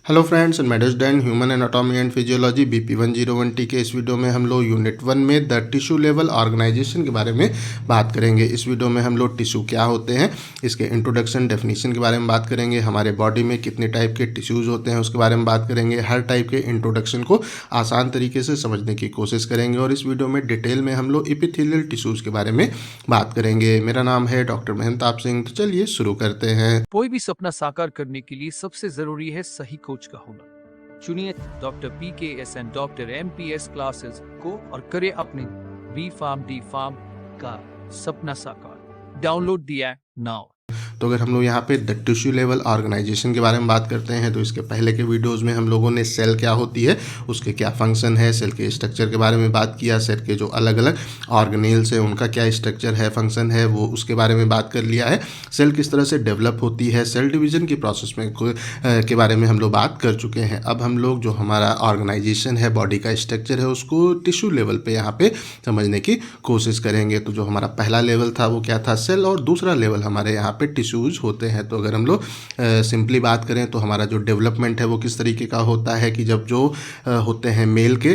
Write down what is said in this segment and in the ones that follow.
Hello friends and medals done human anatomy and physiology BP101T के इस video में हम लोग यूनिट 1 में द टिश्यू लेवल ऑर्गेनाइजेशन के बारे में बात करेंगे। इस वीडियो में हम लोग टिश्यू क्या होते हैं, इसके इंट्रोडक्शन डेफिनेशन के बारे में बात करेंगे, हमारे बॉडी में कितने टाइप के टिश्यूज़ होते हैं उसके बारे में बात करेंगे, हर टाइप के इंट्रोडक्शन को आसान तरीके से समझने की कोशिश करेंगे और इस वीडियो में डिटेल में हम लोग एपिथेलियल टिश्यूज़ के बारे में बात करेंगे। मेरा नाम है डॉक्टर मेहताब सिंह। तो चलिए शुरू करते हैं। कोई भी सपना साकार करने के लिए सबसे जरूरी है सही कोच का होना। चुनिए doctor PKS and doctor MPS classes को और करें अपने B फार्म D फार्म का सपना साकार। Download the app now. तो अगर हम लोग यहाँ पे द टिश्यू लेवल ऑर्गेनाइजेशन के बारे में बात करते हैं तो इसके पहले के वीडियोस में हम लोगों ने सेल क्या होती है, उसके क्या फंक्शन है, सेल के स्ट्रक्चर के बारे में बात किया, सेल के जो अलग अलग ऑर्गेनेल्स हैं उनका क्या स्ट्रक्चर है, फंक्शन है, वो उसके बारे में बात कर लिया है। सेल किस तरह से डेवलप होती है, सेल डिवीजन की प्रोसेस में के बारे में हम लोग बात कर चुके हैं। अब हम लोग जो हमारा ऑर्गेनाइजेशन है, बॉडी का स्ट्रक्चर है, उसको टिश्यू लेवल पर यहाँ पे समझने की कोशिश करेंगे। तो जो हमारा पहला लेवल था वो क्या था, सेल, और दूसरा लेवल हमारे यहाँ पे टिश्यूज़ होते हैं। तो अगर हम लोग सिंपली बात करें तो हमारा जो डेवलपमेंट है वो किस तरीके का होता है कि जब जो होते हैं मेल के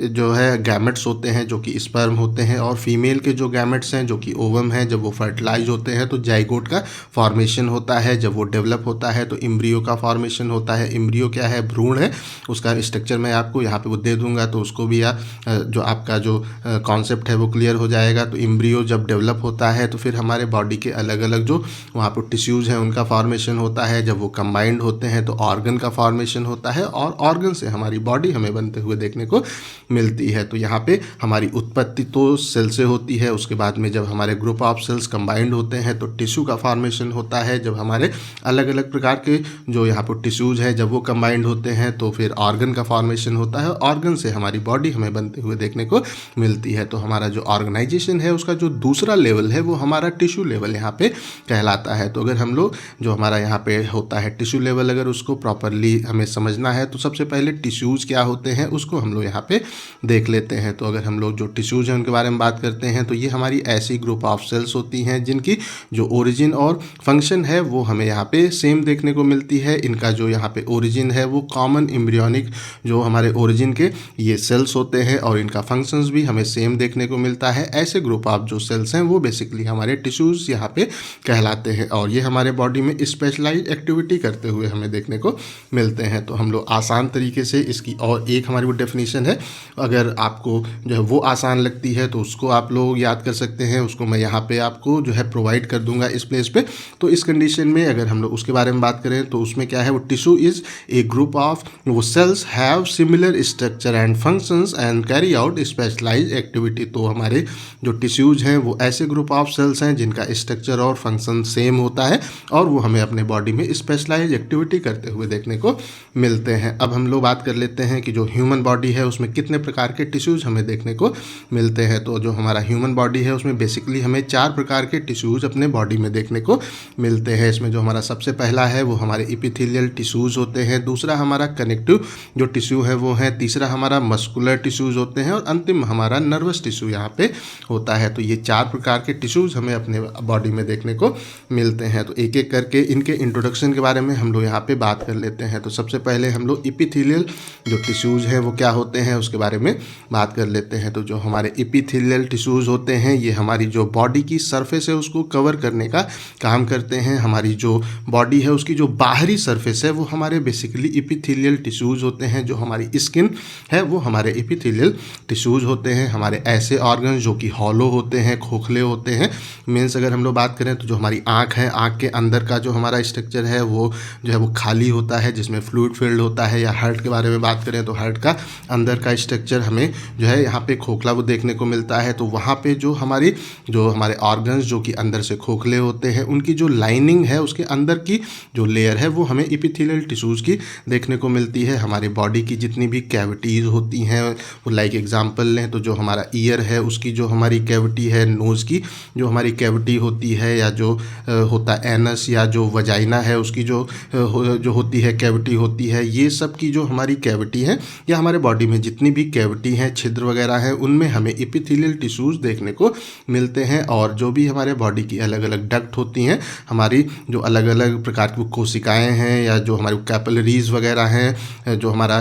जो है गैमेट्स होते हैं जो कि स्पर्म होते हैं, और फीमेल के जो गैमेट्स हैं जो कि ओवम हैं, जब वो फर्टिलाइज होते हैं तो जाइगोट का फॉर्मेशन होता है। जब वो डेवलप होता है तो एम्ब्रियो का फॉर्मेशन होता है। एम्ब्रियो क्या है, भ्रूण है, उसका स्ट्रक्चर मैं आपको यहाँ पे वो दे दूंगा तो उसको भी जो आपका जो कॉन्सेप्ट है वो क्लियर हो जाएगा। तो एम्ब्रियो जब डेवलप होता है तो फिर हमारे बॉडी के अलग अलग जो वहाँ पर टिश्यूज़ हैं उनका फॉर्मेशन होता है। जब वो कंबाइंड होते हैं तो ऑर्गन का फॉर्मेशन होता है, और ऑर्गन से हमारी बॉडी हमें बनते हुए देखने को मिलती है। तो यहाँ पे हमारी उत्पत्ति तो सेल से होती है, उसके बाद में जब हमारे ग्रुप ऑफ सेल्स कंबाइंड होते हैं तो टिश्यू का फॉर्मेशन होता है। जब हमारे अलग अलग प्रकार के जो यहाँ पर टिश्यूज़ हैं जब वो कंबाइंड होते हैं तो फिर ऑर्गन का फॉर्मेशन होता है, ऑर्गन से हमारी बॉडी हमें बनते हुए देखने को मिलती है। तो हमारा जो ऑर्गेनाइजेशन है उसका जो दूसरा लेवल है वो हमारा टिश्यू लेवल यहाँ पे कहलाता है। तो अगर हम लोग जो हमारा यहाँ पे होता है टिश्यू लेवल, अगर उसको प्रॉपरली हमें समझना है तो सबसे पहले टिश्यूज़ क्या होते हैं उसको हम लोग यहाँ पे देख लेते हैं। तो अगर हम लोग जो टिश्यूज़ हैं उनके बारे में बात करते हैं तो ये हमारी ऐसी ग्रुप ऑफ सेल्स होती हैं जिनकी जो ओरिजिन और फंक्शन है वो हमें यहाँ पे सेम देखने को मिलती है। इनका जो यहाँ पे ओरिजिन है वो कॉमन एम्ब्रियोनिक जो हमारे ओरिजिन के ये सेल्स होते हैं, और इनका फंक्शंस भी हमें सेम देखने को मिलता है। ऐसे ग्रुप ऑफ जो सेल्स हैं वो बेसिकली हमारे टिश्यूज़ यहाँ पे कहलाते हैं, और ये हमारे बॉडी में स्पेशलाइज एक्टिविटी करते हुए हमें देखने को मिलते हैं। तो हम लोग आसान तरीके से इसकी और एक हमारी वो डेफिनेशन है, अगर आपको जो है वो आसान लगती है तो उसको आप लोग याद कर सकते हैं, उसको मैं यहाँ पे आपको जो है प्रोवाइड कर दूंगा इस प्लेस पे। तो इस कंडीशन में अगर हम लोग उसके बारे में बात करें तो उसमें क्या है, वो tissue is a group of वो cells have similar structure and functions and carry out specialise activity. तो हमारे जो टिश्यूज़ हैं वो ऐसे ग्रुप ऑफ सेल्स हैं जिनका स्ट्रक्चर और फंक्शन सेम होता है, और वो हमें अपने बॉडी में स्पेशलाइज एक्टिविटी करते हुए देखने को मिलते हैं। अब हम लोग बात कर लेते हैं कि जो ह्यूमन बॉडी है उसमें कितने प्रकार के टिश्यूज़ हमें देखने को मिलते हैं। तो जो हमारा ह्यूमन बॉडी है उसमें बेसिकली हमें 4 प्रकार के टिश्यूज़ अपने बॉडी में देखने को मिलते हैं। इसमें जो हमारा सबसे पहला है वो हमारे एपिथेलियल टिश्यूज़ होते हैं, दूसरा हमारा कनेक्टिव जो टिश्यू है वो है, तीसरा हमारा मस्कुलर टिश्यूज़ होते हैं, और अंतिम हमारा नर्वस टिश्यू यहाँ पे होता है। तो ये 4 प्रकार के टिश्यूज़ हमें अपने बॉडी में देखने को मिलते हैं। तो एक एक करके इनके इंट्रोडक्शन के बारे में हम लोग यहाँ पे बात कर लेते हैं। तो सबसे पहले हम लोग एपिथेलियल जो टिश्यूज़ हैं वो क्या होते हैं उसके बारे में बात कर लेते हैं। तो जो हमारे एपिथेलियल टिश्यूज़ होते हैं ये हमारी जो बॉडी की सरफेस है उसको कवर करने का काम करते हैं। हमारी जो बॉडी है उसकी जो बाहरी सरफेस है वो हमारे बेसिकली एपिथेलियल टिश्यूज़ होते हैं। जो हमारी स्किन है वो हमारे एपिथेलियल टिश्यूज़ होते हैं। हमारे ऐसे ऑर्गन जो कि हॉलो होते हैं, खोखले होते हैं। मीन्स अगर हम लोग बात करें तो जो हमारी आँख है, आँख के अंदर का जो हमारा स्ट्रक्चर है वो जो है वो खाली होता है जिसमें फ्लूइड फील्ड होता है। या हार्ट के बारे में बात करें तो हार्ट का अंदर का स्ट्रक्चर हमें जो है यहाँ पे खोखला वो देखने को मिलता है। तो वहाँ पे जो हमारे ऑर्गन्स जो कि अंदर से खोखले होते हैं उनकी जो लाइनिंग है उसके अंदर की जो लेयर है वो हमें एपिथेलियल टिश्यूज़ की देखने को मिलती है। हमारी बॉडी की जितनी भी कैविटीज़ होती हैं वो लाइक एग्जांपल लें तो जो हमारा ईयर है उसकी जो हमारी कैविटी है, नोज़ की जो हमारी कैविटी होती है, या जो होता है एनस या जो वजाइना है उसकी जो जो होती है कैविटी होती है, ये सब की जो हमारी कैविटी है या हमारे बॉडी में जितनी भी कैविटी हैं, छिद्र वगैरह हैं, उनमें हमें एपिथेलियल टिश्यूज़ देखने को मिलते हैं। और जो भी हमारे बॉडी की अलग अलग डक्ट होती हैं, हमारी जो अलग अलग प्रकार की कोशिकाएँ हैं या जो हमारी कैपिलरीज वगैरह हैं, जो हमारा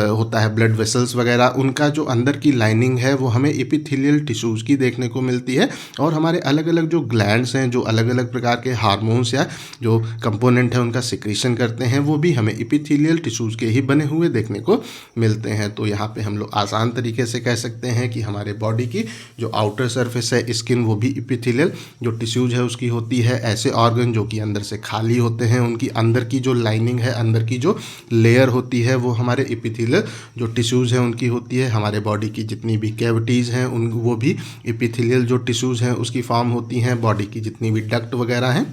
होता है ब्लड वेसल्स वगैरह, उनका जो अंदर की लाइनिंग है वो हमें एपिथेलियल टिश्यूज़ की देखने को मिलती है। और हमारे अलग अलग जो ग्लैंड्स हैं, जो अलग अलग प्रकार के हार्मोन्स या जो कंपोनेंट है उनका सिक्रीशन करते हैं, वो भी हमें एपिथेलियल टिश्यूज़ के ही बने हुए देखने को मिलते हैं। तो यहाँ पे हम लोग आसान तरीके से कह सकते हैं कि हमारे बॉडी की जो आउटर सरफेस है स्किन, वो भी एपिथेलियल जो टिश्यूज़ है उसकी होती है। ऐसे ऑर्गन जो कि अंदर से खाली होते हैं, उनकी अंदर की जो लाइनिंग है, अंदर की जो लेयर होती है, वो हमारे एपिथेलियल जो टिश्यूज़ हैं उनकी होती है। हमारे बॉडी की जितनी भी कैविटीज़ हैं उन वो भी एपिथेलियल जो टिश्यूज़ हैं उसकी फॉर्म होती हैं। बॉडी की जितनी भी डक्ट वगैरह हैं,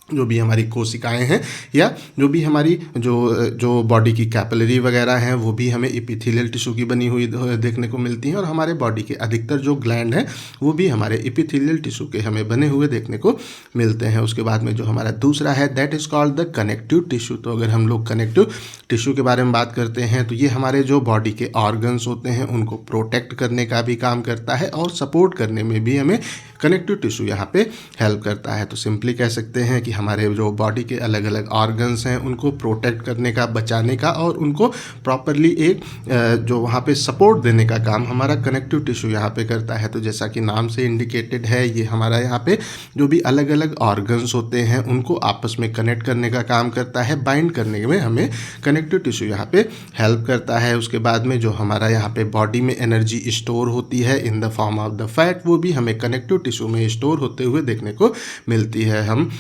जो भी हमारी कोशिकाएं हैं या जो भी हमारी जो बॉडी की कैपिलरी वगैरह हैं, वो भी हमें एपिथेलियल टिश्यू की बनी हुई देखने को मिलती हैं। और हमारे बॉडी के अधिकतर जो ग्लैंड हैं वो भी हमारे एपिथेलियल टिश्यू के हमें बने हुए देखने को मिलते हैं। उसके बाद में जो हमारा दूसरा है that is called the connective tissue. तो अगर हम लोग कनेक्टिव टिश्यू के बारे में बात करते हैं तो ये हमारे जो बॉडी के ऑर्गन्स होते हैं उनको प्रोटेक्ट करने का भी काम करता है और सपोर्ट करने में भी हमें कनेक्टिव टिश्यू यहाँ पे हेल्प करता है। तो सिंपली कह सकते हैं कि हमारे जो बॉडी के अलग अलग ऑर्गन्स हैं उनको प्रोटेक्ट करने का, बचाने का और उनको प्रॉपरली एक जो वहाँ पे सपोर्ट देने का काम हमारा कनेक्टिव टिश्यू यहाँ पे करता है। तो जैसा कि नाम से इंडिकेटेड है, ये हमारा यहाँ पे जो भी अलग अलग ऑर्गन्स होते हैं उनको आपस में कनेक्ट करने का काम करता है, बाइंड करने में हमें कनेक्टिव टिश्यू यहाँ पे हेल्प करता है। उसके बाद में जो हमारा यहाँ पे बॉडी में एनर्जी स्टोर होती है in the form of the fat, वो भी हमें कनेक्टिव टिश्यू में स्टोर होते हुए देखने को मिलती है। हम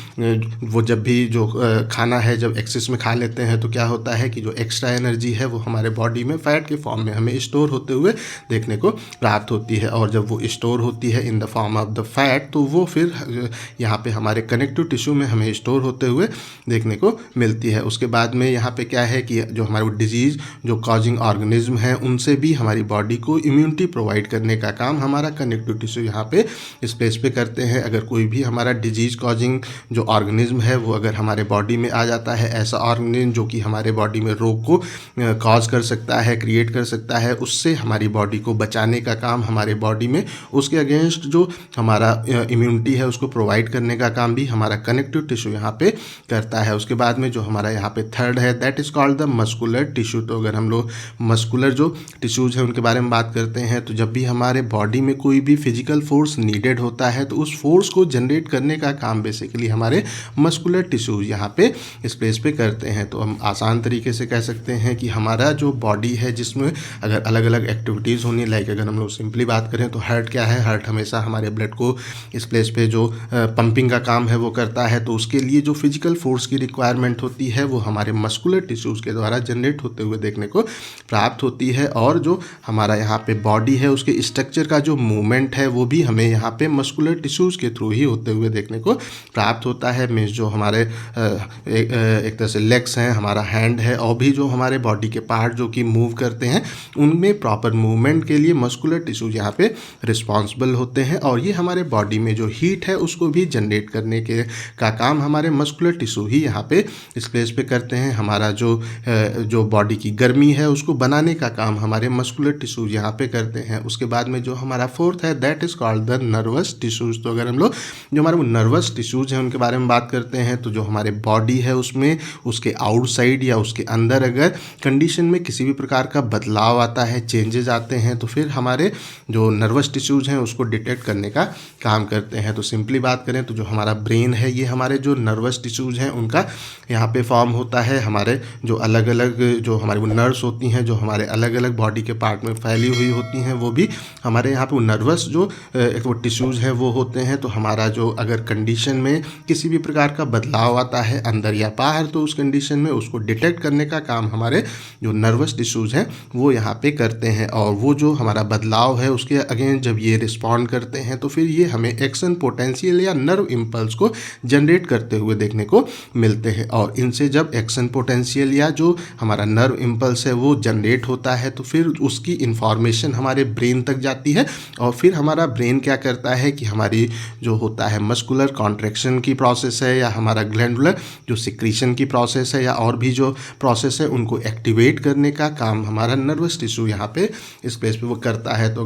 वो जब भी जो खाना है जब एक्सेस में खा लेते हैं तो क्या होता है कि जो एक्स्ट्रा एनर्जी है वो हमारे बॉडी में फैट के फॉर्म में हमें स्टोर होते हुए देखने को प्राप्त होती है। और जब वो स्टोर होती है in the form of the fat, तो वो फिर यहाँ पे हमारे कनेक्टिव टिश्यू में हमें स्टोर होते हुए देखने को मिलती है। उसके बाद में यहाँ पे क्या है कि जो हमारे डिजीज़ जो कॉजिंग ऑर्गेनिज्म है उनसे भी हमारी बॉडी को इम्यूनिटी प्रोवाइड करने का काम हमारा कनेक्टिव टिश्यू यहाँ पे इस प्लेस पे करते हैं। अगर कोई भी हमारा डिजीज़ कॉजिंग जो ऑर्गेनिज्म है वो अगर हमारे बॉडी में आ जाता है, ऐसा ऑर्गेनिज्म जो कि हमारे बॉडी में रोग को कॉज कर सकता है, क्रिएट कर सकता है, उससे हमारी बॉडी को बचाने का काम हमारे बॉडी में उसके अगेंस्ट जो हमारा इम्यूनिटी है उसको प्रोवाइड करने का काम भी हमारा कनेक्टिव टिश्यू यहाँ पे करता है। उसके बाद में जो हमारा यहाँ पे थर्ड है that is called the muscular tissue. तो अगर हम लोग मस्कुलर जो टिश्यूज़ हैं उनके बारे में बात करते हैं तो जब भी हमारे बॉडी में कोई भी फिजिकल फोर्स नीडेड होता है तो उस फोर्स को जनरेट करने का काम बेसिकली हमारे मस्कुलर टिश्यूज़ यहाँ पे इस प्लेस पे करते हैं। तो हम आसान तरीके से कह सकते हैं कि हमारा जो बॉडी है जिसमें अगर अलग अलग एक्टिविटीज़ होनी, लाइक अगर हम लोग सिंपली बात करें तो हार्ट क्या है, हार्ट हमेशा हमारे ब्लड को इस प्लेस पे जो पंपिंग का काम है वो करता है। तो उसके लिए जो फिजिकल फोर्स की रिक्वायरमेंट होती है वो हमारे मस्कुलर टिश्यूज़ के द्वारा जनरेट होते हुए देखने को प्राप्त होती है। और जो हमारा यहाँ पे बॉडी है उसके स्ट्रक्चर का जो मूवमेंट है वो भी हमें यहाँ पे मस्कुलर टिश्यूज़ के थ्रू ही होते हुए देखने को प्राप्त होता है। मीन्स जो हमारे एक तरह से लेग्स हैं, हमारा हैंड है, और भी जो हमारे बॉडी के पार्ट जो कि मूव करते हैं उनमें प्रॉपर मूवमेंट के लिए मस्कुलर टिश्यूज यहाँ पे रिस्पॉन्सिबल होते हैं। और ये हमारे बॉडी में जो हीट है उसको भी जनरेट करने के का काम हमारे मस्कुलर टिश्यू ही यहाँ पे इस प्लेस पे करते हैं। हमारा जो बॉडी की गर्मी है उसको बनाने का काम हमारे मस्कुलर टिश्यूज यहाँ पे करते हैं। उसके बाद में जो हमारा फोर्थ है that is called the nervous tissues. तो अगर हम लोग जो हमारे नर्वस टिश्यूज हैं उनके बारे में बात करते हैं तो जो हमारे बॉडी है उसमें उसके आउटसाइड या उसके अंदर अगर कंडीशन में किसी भी प्रकार का बदलाव आता है, चेंजेस आते हैं, तो फिर हमारे जो नर्वस टिश्यूज हैं उसको डिटेक्ट करने का काम करते हैं। तो सिंपली बात करें तो जो हमारा ब्रेन है ये हमारे जो नर्वस टिश्यूज हैं उनका यहाँ पे फॉर्म होता है। हमारे जो अलग अलग जो हमारी वो नर्व्स होती हैं जो हमारे अलग अलग बॉडी के पार्ट में फैली हुई होती हैं वो भी हमारे यहाँ पे नर्वस जो एक वो टिश्यूज़ हैं वो होते हैं। तो हमारा जो अगर कंडीशन में किसी भी प्रकार का बदलाव आता है अंदर या बाहर तो उस कंडीशन में उसको डिटेक्ट करने का काम हमारे जो नर्वस टिश्यूज़ हैं वो यहाँ पे करते हैं। और वो जो हमारा बदलाव है उसके अगेंस्ट जब ये रिस्पॉन्ड करते हैं तो फिर ये हमें एक्शन पोटेंशियल या नर्व इम्पल्स को जनरेट करते हुए देखने को मिलते हैं। और इनसे जब एक्शन पोटेंशियल या जो हमारा नर्व इम्पल्स है वो जनरेट होता है तो फिर उसकी इंफॉर्मेशन हमारे ब्रेन तक जाती है और फिर हमारा ब्रेन क्या करता है कि हमारी जो होता है मस्कुलर कॉन्ट्रैक्शन की प्रोसेस है या हमारा ग्लैंडुलर जो सिक्रीशन की प्रोसेस है या और भी जो प्रोसेस है उनको एक्टिवेट करने का काम हमारा नर्वस टिश्यू यहाँ पे इस प्लेस पे वो करता है। तो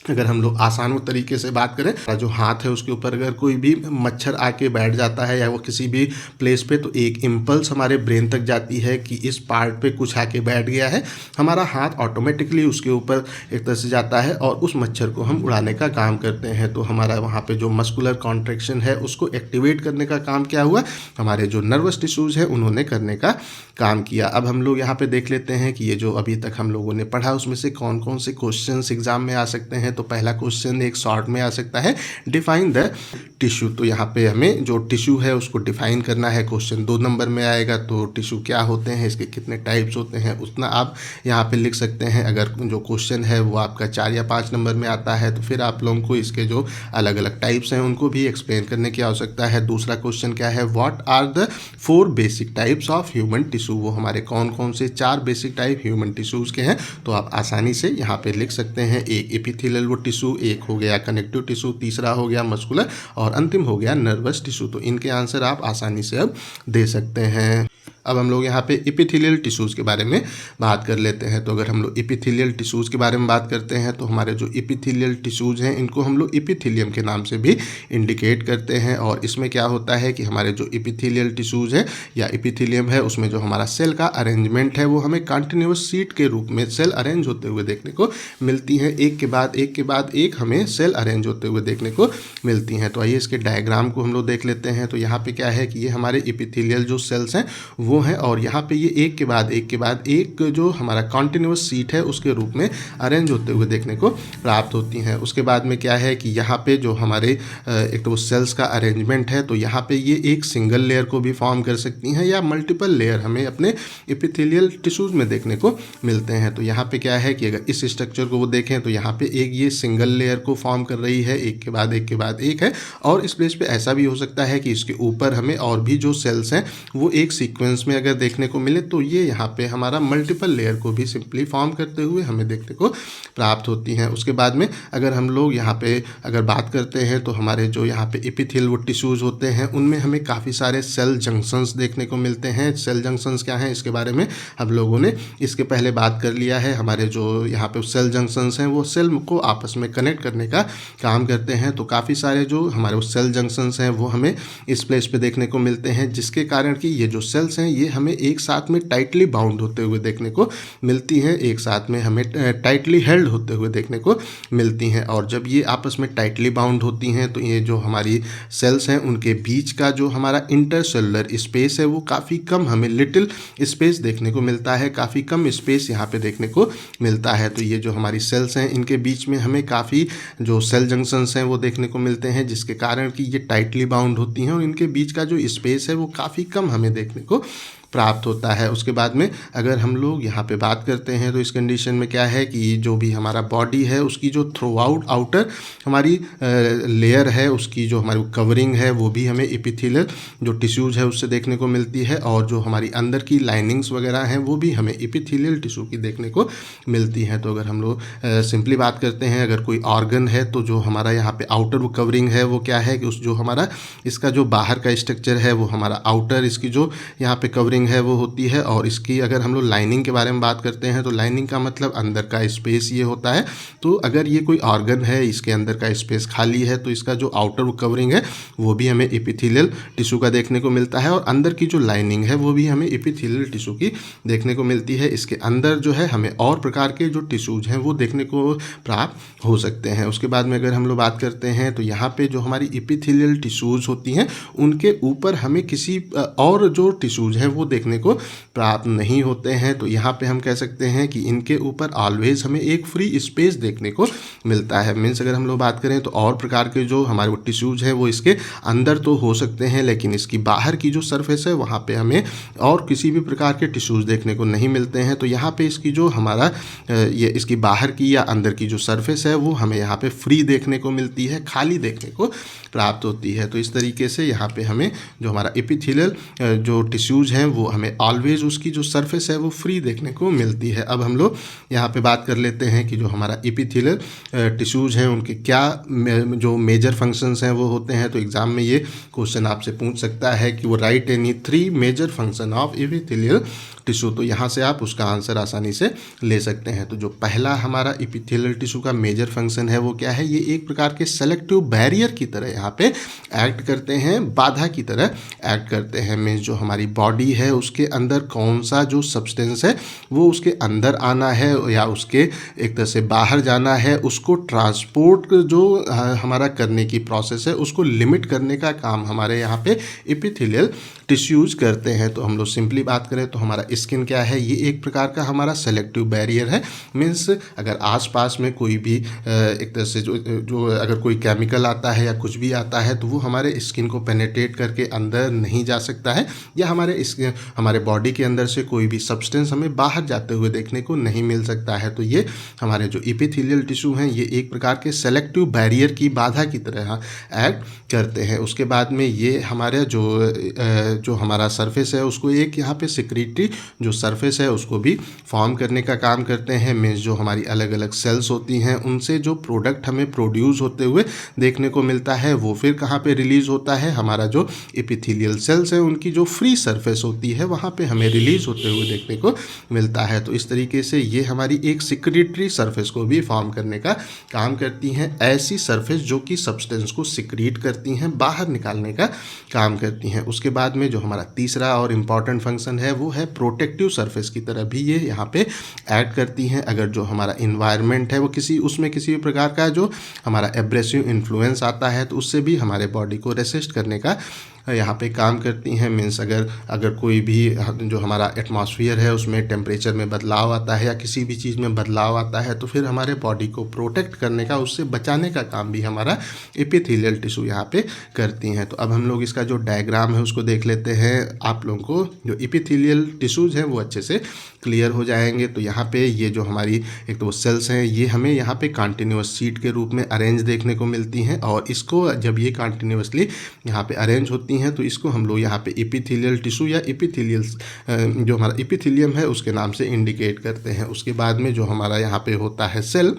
अगर हम लोग आसान तरीके से बात करें, जो हाथ है उसके ऊपर अगर कोई भी मच्छर आके बैठ जाता है या वो किसी भी प्लेस पे, तो एक इम्पल्स हमारे ब्रेन तक जाती है कि इस पार्ट पे कुछ आके बैठ गया है। हमारा हाथ ऑटोमेटिकली उसके ऊपर एक तरह से जाता है और उस मच्छर को हम उड़ाने का काम करते हैं। तो हमारा वहाँ पे जो मस्कुलर कॉन्ट्रैक्शन है उसको एक्टिवेट करने का काम क्या हुआ, हमारे जो नर्वस टिश्यूज़ हैं उन्होंने करने का काम किया। अब हम लोग यहाँ पे देख लेते हैं कि ये जो अभी तक हम लोगों ने पढ़ा उसमें से कौन कौन से क्वेश्चंस एग्जाम में आ सकते हैं। तो पहला क्वेश्चन एक शॉर्ट में आ सकता है, डिफाइन द टिश्यू। तो यहाँ पे हमें जो टिश्यू है उसको डिफाइन करना है। क्वेश्चन 2 नंबर में आएगा, तो टिश्यू क्या होते हैं, इसके कितने टाइप्स होते हैं, उतना आप यहाँ पे लिख सकते हैं। अगर जो क्वेश्चन है वो आपका 4 या 5 नंबर में आता है तो फिर आप लोगों को इसके जो अलग अलग टाइप्स हैं उनको भी एक्सप्लेन करने की आवश्यकता है। दूसरा क्वेश्चन क्या है, what are the 4 basic types of human tissue. वो हमारे कौन कौन से 4 बेसिक टाइप ह्यूमन टिश्यूज़ के हैं, तो आप आसानी से यहाँ पे लिख सकते हैं। एक एपिथेलियल वो टिश्यू, एक हो गया कनेक्टिव टिश्यू, तीसरा हो गया मस्कुलर और अंतिम हो गया नर्वस टिश्यू। तो इनके आंसर आप आसानी से अब दे सकते हैं। अब हम लोग यहाँ पे एपिथेलियल टिश्यूज़ के बारे में बात कर लेते हैं। तो अगर हम लोग एपिथेलियल टिश्यूज़ के बारे में बात करते हैं तो हमारे जो एपिथेलियल टिश्यूज़ हैं इनको हम लोग एपिथेलियम के नाम से भी इंडिकेट करते हैं। और इसमें क्या होता है कि हमारे जो एपिथेलियल टिश्यूज़ है या एपिथेलियम है उसमें जो हमारा सेल का अरेंजमेंट है वो हमें कंटिन्यूअस सीट के रूप में सेल अरेंज होते हुए देखने को मिलती हैं। एक के बाद एक हमें सेल अरेंज होते हुए देखने को मिलती हैं। तो आइए इसके डायग्राम को हम लोग देख लेते हैं। तो यहाँ पे क्या है कि ये हमारे एपिथेलियल जो सेल्स हैं वो हैं और यहाँ पे ये एक के बाद एक जो हमारा कॉन्टिन्यूस सीट है उसके रूप में अरेंज होते हुए देखने को प्राप्त होती हैं। उसके बाद में क्या है कि यहाँ पे जो हमारे एक तो वो सेल्स का अरेंजमेंट है, तो यहाँ पे ये एक सिंगल लेयर को भी फॉर्म कर सकती हैं या मल्टीपल लेयर हमें अपने एपिथेलियल टिश्यूज़ में देखने को मिलते हैं। तो यहाँ पे क्या है कि अगर इस स्ट्रक्चर को वो देखें तो यहाँ पे एक ये सिंगल लेयर को फॉर्म कर रही है, एक के बाद एक है। और इस प्लेस पे ऐसा भी हो सकता है कि इसके ऊपर हमें और भी जो सेल्स हैं वो एक सीक्वेंस में अगर देखने को मिले तो ये यहाँ पे हमारा मल्टीपल लेयर को भी सिंपली फॉर्म करते हुए हमें देखने को प्राप्त होती हैं। उसके बाद में अगर हम लोग यहाँ पे अगर बात करते हैं तो हमारे जो यहाँ पे एपिथेलियल वो टिश्यूज़ होते हैं उनमें हमें काफ़ी सारे सेल जंक्शंस देखने को मिलते हैं। सेल जंक्शंस क्या हैं इसके बारे में हम लोगों ने इसके पहले बात कर लिया है। हमारे जो यहाँ पे सेल जंक्शंस हैं वो सेल को आपस में कनेक्ट करने का काम करते हैं। तो काफ़ी सारे जो हमारे सेल जंक्शंस हैं वो हमें इस प्लेस पे देखने को मिलते हैं, जिसके कारण कि ये जो सेल्स हैं ये हमें एक साथ में टाइटली बाउंड होते हुए देखने को मिलती हैं, एक साथ में हमें टाइटली हेल्ड होते हुए देखने को मिलती हैं। और जब ये आपस में टाइटली बाउंड होती हैं तो ये जो हमारी सेल्स हैं उनके बीच का जो हमारा इंटरसेलुलर स्पेस है वो काफ़ी कम, हमें लिटिल स्पेस देखने को मिलता है, काफ़ी कम स्पेस यहाँ पे देखने को मिलता है। तो ये जो हमारी सेल्स हैं इनके बीच में हमें काफ़ी जो सेल जंक्शंस हैं वो देखने को मिलते हैं, जिसके कारण कि ये टाइटली बाउंड होती हैं और इनके बीच का जो स्पेस है वो काफ़ी कम हमें देखने को प्राप्त होता है। उसके बाद में अगर हम लोग यहाँ पे बात करते हैं तो इस कंडीशन में क्या है कि जो भी हमारा बॉडी है उसकी जो थ्रू आउट आउटर हमारी लेयर है, उसकी जो हमारी कवरिंग है वो भी हमें एपिथेलियल जो टिश्यूज़ है उससे देखने को मिलती है। और जो हमारी अंदर की लाइनिंग्स वगैरह हैं वो भी हमें एपिथेलियल टिश्यू की देखने को मिलती हैं। तो अगर हम लोग सिंपली बात करते हैं, अगर कोई ऑर्गन है तो जो हमारा यहाँ पे आउटर कवरिंग है वो क्या है कि उस जो हमारा इसका जो बाहर का स्ट्रक्चर है वो हमारा आउटर, इसकी जो यहाँ पे कवरिंग है वो होती है। और इसकी अगर हम लोग लाइनिंग के बारे में बात करते हैं तो लाइनिंग का मतलब अंदर का स्पेस ये होता है। तो अगर ये कोई ऑर्गन है, इसके अंदर का स्पेस खाली है तो इसका जो आउटर कवरिंग है वो भी हमें एपिथेलियल टिश्यू का देखने को मिलता है और अंदर की जो लाइनिंग है वो भी हमें एपिथेलियल टिश्यू की देखने को मिलती है। इसके अंदर जो है हमें और प्रकार के जो टिश्यूज़ हैं वो देखने को प्राप्त हो सकते हैं। उसके बाद में अगर हम लोग बात करते हैं तो यहाँ पे जो हमारी एपिथेलियल टिश्यूज़ होती हैं उनके ऊपर हमें किसी और जो टिश्यूज़ हैं वो देखने को प्राप्त नहीं होते हैं। तो यहाँ पे हम कह सकते हैं कि इनके ऊपर ऑलवेज हमें एक फ्री स्पेस देखने को मिलता है। मीन्स अगर हम लोग बात करें तो और प्रकार के जो हमारे वो टिश्यूज़ हैं वो इसके अंदर तो हो सकते हैं, लेकिन इसकी बाहर की जो सरफेस है वहाँ पे हमें और किसी भी प्रकार के टिश्यूज़ देखने को नहीं मिलते हैं। तो यहाँ पे इसकी जो हमारा ये इसकी बाहर की या अंदर की जो सरफेस है वो हमें यहाँ पे फ्री देखने को मिलती है, खाली देखने को प्राप्त होती है। तो इस तरीके से यहाँ पे हमें जो हमारा एपिथेलियल जो टिश्यूज़ हैं वो हमें ऑलवेज उसकी जो सरफेस है वो फ्री देखने को मिलती है। अब हम लोग यहाँ पे बात कर लेते हैं कि जो हमारा एपिथेलियल टिश्यूज़ हैं उनके क्या जो मेजर फंक्शंस हैं वो होते हैं। तो एग्ज़ाम में ये क्वेश्चन आपसे पूछ सकता है कि वो write any 3 major function of epithelial tissue. तो यहाँ से आप उसका आंसर आसानी से ले सकते हैं। तो जो पहला हमारा एपिथेलियल टिश्यू का मेजर फंक्शन है वो क्या है, ये एक प्रकार के सेलेक्टिव बैरियर की तरह यहाँ पे एक्ट करते हैं, बाधा की तरह एक्ट करते हैं। मीन्स जो हमारी बॉडी है उसके अंदर कौन सा जो सब्सटेंस है वो उसके अंदर आना है या उसके एक तरह से बाहर जाना है, उसको ट्रांसपोर्ट जो हमारा करने की प्रोसेस है उसको लिमिट करने का काम हमारे यहाँ पे एपिथेलियल टिश्यूज़ करते हैं। तो हम लोग सिंपली बात करें तो हमारा स्किन क्या है, ये एक प्रकार का हमारा सेलेक्टिव बैरियर है। मीन्स अगर आसपास में कोई भी एक तरह से जो अगर कोई केमिकल आता है या कुछ भी आता है तो वो हमारे स्किन को पेनेट्रेट करके अंदर नहीं जा सकता है, या हमारे बॉडी के अंदर से कोई भी सब्सटेंस हमें बाहर जाते हुए देखने को नहीं मिल सकता है। तो ये हमारे जो एपिथेलियल टिश्यू हैं ये एक प्रकार के सेलेक्टिव बैरियर की बाधा की तरह एक्ट करते हैं। उसके बाद में ये हमारे जो हमारा सरफेस है उसको एक यहाँ पे सिक्रीटरी जो सरफेस है उसको भी फॉर्म करने का काम करते हैं। मीन्स जो हमारी अलग अलग सेल्स होती हैं उनसे जो प्रोडक्ट हमें प्रोड्यूस होते हुए देखने को मिलता है वो फिर कहाँ पे रिलीज़ होता है, हमारा जो एपिथेलियल सेल्स है उनकी जो फ्री सरफेस होती है वहाँ पे हमें रिलीज़ होते हुए देखने को मिलता है। तो इस तरीके से ये हमारी एक सिक्रीटरी सरफेस को भी फॉर्म करने का काम करती हैं। ऐसी सरफेस जो कि सब्सटेंस को सिक्रीट करती हैं, बाहर निकालने का काम करती हैं। उसके बाद में जो हमारा तीसरा और इम्पॉर्टेंट फंक्शन है वो है प्रोटेक्टिव सरफेस की तरह भी ये यहाँ पे एक्ट करती हैं। अगर जो हमारा इन्वायरमेंट है वो उसमें किसी भी प्रकार का जो हमारा एब्रेसिव इन्फ्लुएंस आता है तो उससे भी हमारे बॉडी को रेसिस्ट करने का यहाँ पे काम करती हैं। मीन्स अगर कोई भी जो हमारा एटमॉस्फेयर है उसमें टेम्परेचर में बदलाव आता है या किसी भी चीज़ में बदलाव आता है तो फिर हमारे बॉडी को प्रोटेक्ट करने का, उससे बचाने का काम भी हमारा एपिथेलियल टिश्यू यहाँ पे करती हैं। तो अब हम लोग इसका जो डायग्राम है उसको देख लेते हैं। आप लोगों को जो एपिथेलियल टिश्यूज़ हैं वो अच्छे से क्लियर हो जाएंगे। तो यहाँ पे ये जो हमारी एक तो सेल्स हैं ये हमें यहाँ पे कंटिन्यूअस शीट के रूप में अरेंज देखने को मिलती हैं, और इसको जब ये कंटिन्यूअसली यहाँ पे अरेंज होती हैं तो इसको हम लोग यहाँ पे एपिथेलियल टिश्यू या एपिथेलियल जो हमारा एपिथेलियम है उसके नाम से इंडिकेट करते हैं। उसके बाद में जो हमारा यहाँ पे होता है सेल,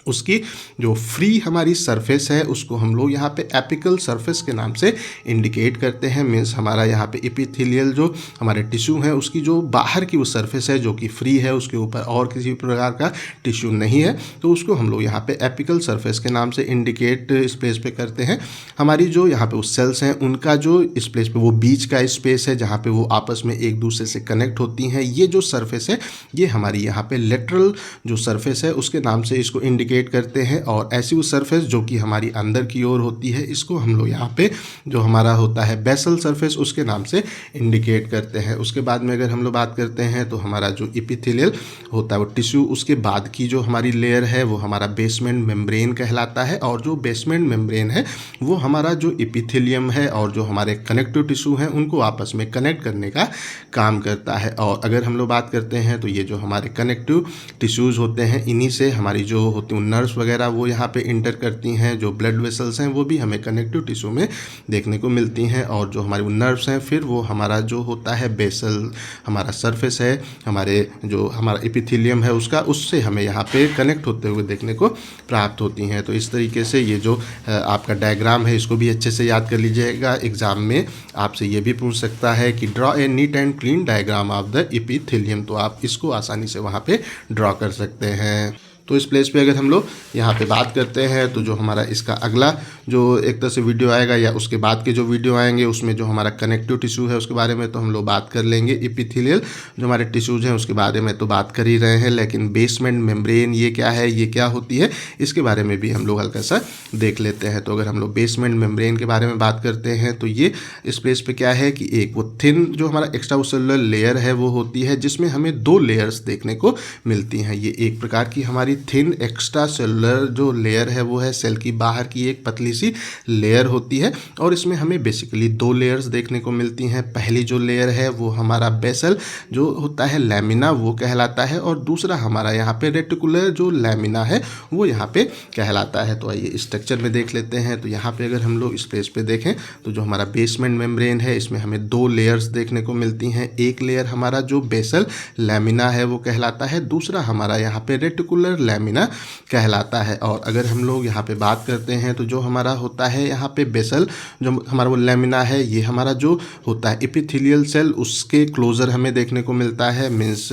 उसकी जो फ्री हमारी सरफेस है उसको हम लोग यहाँ पे एपिकल सरफेस के नाम से इंडिकेट करते हैं। मीन्स हमारा यहाँ पे एपिथेलियल जो हमारे टिश्यू है उसकी जो बाहर की वो सरफेस है जो कि फ्री है, उसके ऊपर और किसी प्रकार का टिश्यू नहीं है, तो उसको हम लोग यहाँ पे एपिकल सरफेस के नाम से इंडिकेट इस प्लेस पे करते हैं। हमारी जो यहाँ पे वो सेल्स हैं उनका जो इस प्लेस पे वो बीच का स्पेस है जहाँ पे वो आपस में एक दूसरे से कनेक्ट होती हैं, ये जो सरफेस है ये हमारी यहाँ पे लेटरल जो सरफेस है उसके नाम से इसको इंडिकेट करते हैं। और ऐसी वो सरफेस जो कि हमारी अंदर की ओर होती है इसको हम लोग यहाँ पे जो हमारा होता है बेसल सरफेस उसके नाम से इंडिकेट करते हैं। उसके बाद में अगर हम लोग बात करते हैं तो हमारा जो एपिथेलियल होता है वो टिश्यू, उसके बाद की जो हमारी लेयर है वो हमारा बेसमेंट मेम्ब्रेन कहलाता है, और जो बेसमेंट मेम्ब्रेन है वो हमारा जो एपिथेलियम है और जो हमारे कनेक्टिव टिश्यू हैं उनको आपस में कनेक्ट करने का काम करता है। और अगर हम लोग बात करते हैं तो ये जो हमारे कनेक्टिव टिश्यूज़ होते हैं इन्हीं से हमारी जो होती नर्व्स वगैरह वो यहाँ पे इंटर करती हैं। जो ब्लड वेसल्स हैं वो भी हमें कनेक्टिव टिश्यू में देखने को मिलती हैं, और जो हमारी वो नर्व्स हैं फिर वो हमारा जो होता है बेसल हमारा सरफेस है, हमारे जो हमारा एपिथेलियम है उससे हमें यहाँ पे कनेक्ट होते हुए देखने को प्राप्त होती हैं। तो इस तरीके से ये जो आपका डायग्राम है इसको भी अच्छे से याद कर लीजिएगा। एग्जाम में आपसे ये भी पूछ सकता है कि draw a neat and clean diagram of the epithelium, तो आप इसको आसानी से वहाँ पे ड्रॉ कर सकते हैं। तो इस प्लेस पे अगर हम लोग यहाँ पे बात करते हैं तो जो हमारा इसका अगला जो एक तरह से वीडियो आएगा या उसके बाद के जो वीडियो आएंगे उसमें जो हमारा कनेक्टिव टिश्यू है उसके बारे में तो हम लोग बात कर लेंगे। एपिथेलियल जो हमारे टिश्यूज़ हैं उसके बारे में तो बात कर ही रहे हैं, लेकिन बेसमेंट मेम्ब्रेन ये क्या है, ये क्या होती है, इसके बारे में भी हम लोग हल्का सा देख लेते हैं। तो अगर हम लोग बेसमेंट मेम्ब्रेन के बारे में बात करते हैं तो ये इस प्लेस पे क्या है कि एक वो थिन जो हमारा एक्स्ट्रासेलुलर लेयर है वो होती है जिसमें हमें 2 लेयर्स देखने को मिलती हैं। ये एक प्रकार की हमारी थिन एक्स्ट्रा सेलुलर जो लेयर है वो है सेल की बाहर की एक पतली सी लेयर होती है और इसमें हमें बेसिकली दो लेयर्स देखने को मिलती हैं। पहली जो लेयर है वो हमारा बेसल जो होता है लैमिना वो कहलाता है और दूसरा हमारा यहाँ पे रेटिकुलर जो लैमिना है वो यहाँ पे कहलाता है। तो आइए स्ट्रक्चर में देख लेते हैं। तो यहाँ पे अगर हम लोग इस पेज पे देखें तो जो हमारा बेसमेंट मेम्ब्रेन है इसमें हमें दो लेयर्स देखने को मिलती हैं। एक लेयर हमारा जो बेसल लैमिना है वो कहलाता है, दूसरा हमारा यहाँ पे रेटिकुलर लैमिना कहलाता है। और अगर हम लोग यहाँ पे बात करते हैं तो जो हमारा होता है यहाँ पे बेसल जो हमारा वो लैमिना है ये हमारा जो होता है एपिथेलियल सेल उसके क्लोजर हमें देखने को मिलता है। मीन्स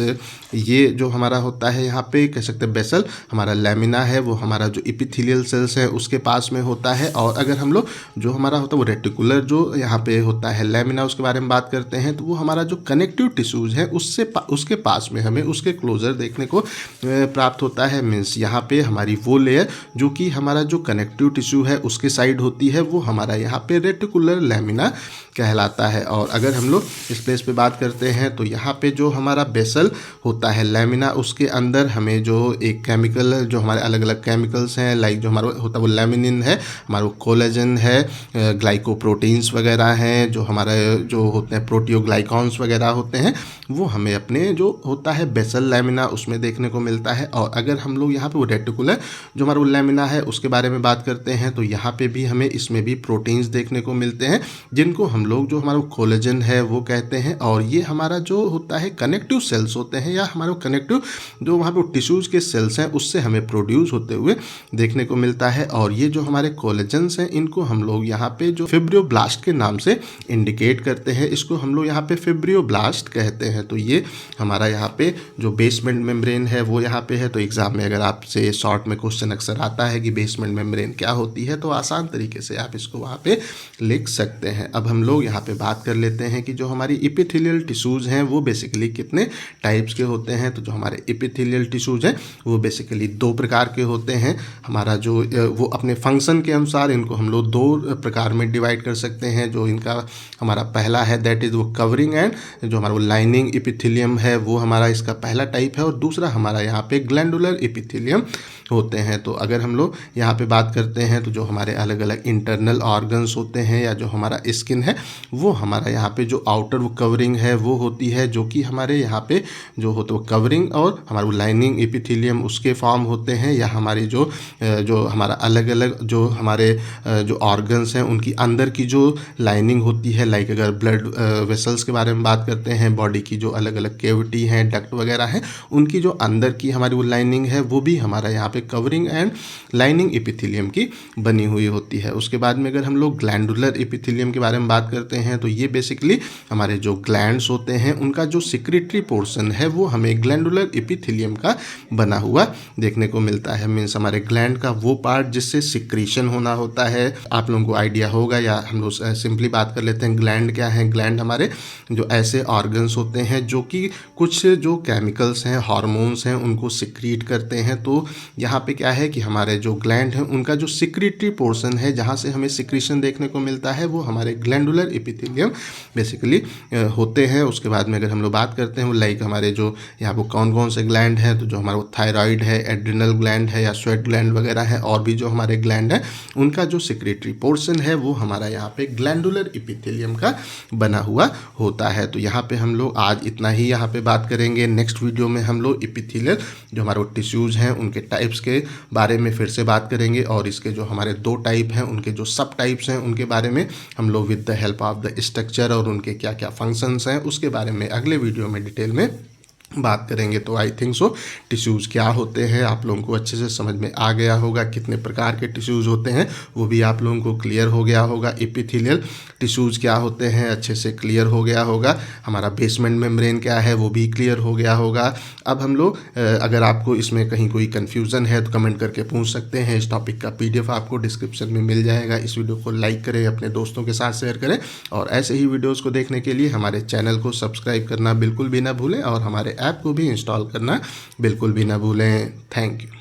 ये जो हमारा होता है यहाँ पे कह सकते हैं बेसल हमारा लैमिना है वो हमारा जो एपिथेलियल सेल्स है उसके पास में होता है। और अगर हम लोग जो हमारा होता है वो रेटिकुलर जो यहाँ पे होता है लैमिना उसके बारे में बात करते हैं तो वो हमारा जो कनेक्टिव टिश्यूज है उसके पास में हमें उसके क्लोजर देखने को प्राप्त होता है। मीन्स यहाँ पे हमारी वो लेयर जो कि हमारा जो कनेक्टिव टिश्यू है उसके साइड होती है वो हमारा यहाँ पे रेटिकुलर लैमिना कहलाता है। और अगर हम लोग इस प्लेस पे बात करते हैं तो यहाँ पे जो हमारा बेसल होता है लैमिना उसके अंदर हमें जो एक केमिकल जो हमारे अलग अलग केमिकल्स हैं लाइक जो हमारा होता है वो लैमिनिन है, हमारा कोलेजन है, ग्लाइकोप्रोटीन्स वगैरह हैं, जो हमारा जो होते हैं प्रोटियोग्लाइकॉन्स वगैरह होते हैं वो हमें अपने जो होता है बेसल लैमिना उसमें देखने को मिलता है। और अगर हम लोग यहाँ पे वो रेटिकुलर जो हमारा वो लैमिना है उसके बारे में बात करते हैं तो यहाँ पे भी हमें इसमें भी प्रोटीन्स देखने को मिलते हैं जिनको हम लोग जो हमारा कोलेजन है वो कहते हैं। और ये हमारा जो होता है कनेक्टिव सेल्स होते हैं या हमारे कनेक्टिव जो वहाँ पर टिश्यूज़ के सेल्स हैं उससे हमें प्रोड्यूस होते हुए देखने को मिलता है। और ये जो हमारे कोलेजन्स हैं इनको हम लोग यहाँ पे जो फिब्रियोब्लास्ट के नाम से इंडिकेट करते हैं, इसको हम लोग यहाँ पे फिब्रियोब्लास्ट कहते हैं। तो ये हमारा यहाँ पे जो बेसमेंट मेम्ब्रेन है वो यहाँ पे है। तो एग्जाम में अगर आपसे शॉर्ट में क्वेश्चन अक्सर आता है कि बेसमेंट मेम्ब्रेन क्या होती है तो आसान तरीके से आप इसको वहाँ पे लिख सकते हैं। अब हम लोग यहाँ पे बात कर लेते हैं कि जो हमारी एपिथेलियल टिश्यूज़ हैं वो बेसिकली कितने टाइप्स के होते हैं। तो जो हमारे एपिथेलियल टिश्यूज़ हैं वो बेसिकली दो प्रकार के होते हैं। हमारा जो वो अपने फंक्शन के अनुसार इनको हम लोग दो प्रकार में डिवाइड कर सकते हैं। जो इनका हमारा पहला है दैट इज़ वो कवरिंग एंड जो हमारा वो लाइनिंग एपिथेलियम है वो हमारा इसका पहला टाइप है और दूसरा हमारा यहाँ पे ग्लैंडुलर एपिथेलियम होते हैं। तो अगर हम लोग यहाँ पे बात करते हैं तो जो हमारे अलग अलग इंटरनल ऑर्गन्स होते हैं या जो हमारा स्किन है वो हमारा यहाँ पे जो आउटर वो कवरिंग है वो होती है, जो कि हमारे यहाँ पे जो होता है वो कवरिंग और हमारा वो लाइनिंग एपिथेलियम उसके फॉर्म होते हैं। या हमारी जो हमारा अलग अलग जो हमारे जो ऑर्गन्स हैं उनकी अंदर की जो लाइनिंग होती है लाइक अगर ब्लड वेसल्स के बारे में बात करते हैं, बॉडी की जो अलग अलग कैविटी हैं डक्ट वगैरह हैं उनकी जो अंदर की हमारी वो लाइनिंग है वो भी हमारा यहाँ पे कवरिंग एंड लाइनिंग एपिथेलियम की बनी हुई होती है। उसके बाद में अगर हम लोग ग्लैंडुलर एपिथेलियम के बारे में बात करते हैं तो ये बेसिकली हमारे जो ग्लैंड्स होते हैं उनका जो सिक्रेटरी पोर्शन है वो हमें ग्लैंडुलर एपिथेलियम का बना हुआ देखने को मिलता है। मीन्स हमारे ग्लैंड का वो पार्ट जिससे सिक्रीशन होना होता है। आप लोगों को आइडिया होगा या हम लोग सिंपली बात कर लेते हैं ग्लैंड क्या है। ग्लैंड हमारे जो ऐसे ऑर्गन्स होते हैं जो कि कुछ जो केमिकल्स हैं हार्मोन्स हैं उनको सिक्रीट करते हैं। तो यहाँ पे क्या है कि हमारे जो ग्लैंड हैं उनका जो सिक्रेटरी पोर्शन है जहाँ से हमें सिक्रीशन देखने को मिलता है वो हमारे ग्लैंडुलर एपिथेलियम बेसिकली होते हैं। उसके बाद में अगर हम लोग बात करते हैं वो लाइक हमारे जो यहाँ पर कौन कौन से ग्लैंड हैं तो जो हमारा थायराइड है, एड्रिनल ग्लैंड है या स्वेट ग्लैंड वगैरह है और भी जो हमारे ग्लैंड है उनका जो सिक्रेटरी पोर्शन है वो हमारा यहाँ पे ग्लैंडुलर एपिथेलियम का बना हुआ होता है। तो यहाँ पे हम लोग आज इतना ही यहाँ पे बात करेंगे। नेक्स्ट वीडियो में हम लोग एपिथेलियल जो हमारे टिश्यूज़ हैं उनके टाइप्स के बारे में फिर से बात करेंगे और इसके जो हमारे दो टाइप हैं उनके जो सब टाइप्स हैं उनके बारे में हम लोग with the help of the structure और उनके क्या क्या फंक्शंस हैं उसके बारे में अगले वीडियो में डिटेल में बात करेंगे। तो आई थिंक सो टिश्यूज़ क्या होते हैं आप लोगों को अच्छे से समझ में आ गया होगा। कितने प्रकार के टिश्यूज़ होते हैं वो भी आप लोगों को क्लियर हो गया होगा। एपिथेलियल टिश्यूज़ क्या होते हैं अच्छे से क्लियर हो गया होगा। हमारा बेसमेंट मेम्ब्रेन क्या है वो भी क्लियर हो गया होगा। अब हम लोग अगर आपको इसमें कहीं कोई कन्फ्यूज़न है तो कमेंट करके पूछ सकते हैं। इस टॉपिक का PDF आपको डिस्क्रिप्शन में मिल जाएगा। इस वीडियो को लाइक करें, अपने दोस्तों के साथ शेयर करें और ऐसे ही वीडियोज़ को देखने के लिए हमारे चैनल को सब्सक्राइब करना बिल्कुल भी ना भूलें और हमारे ऐप को भी इंस्टॉल करना बिल्कुल भी ना भूलें। Thank you.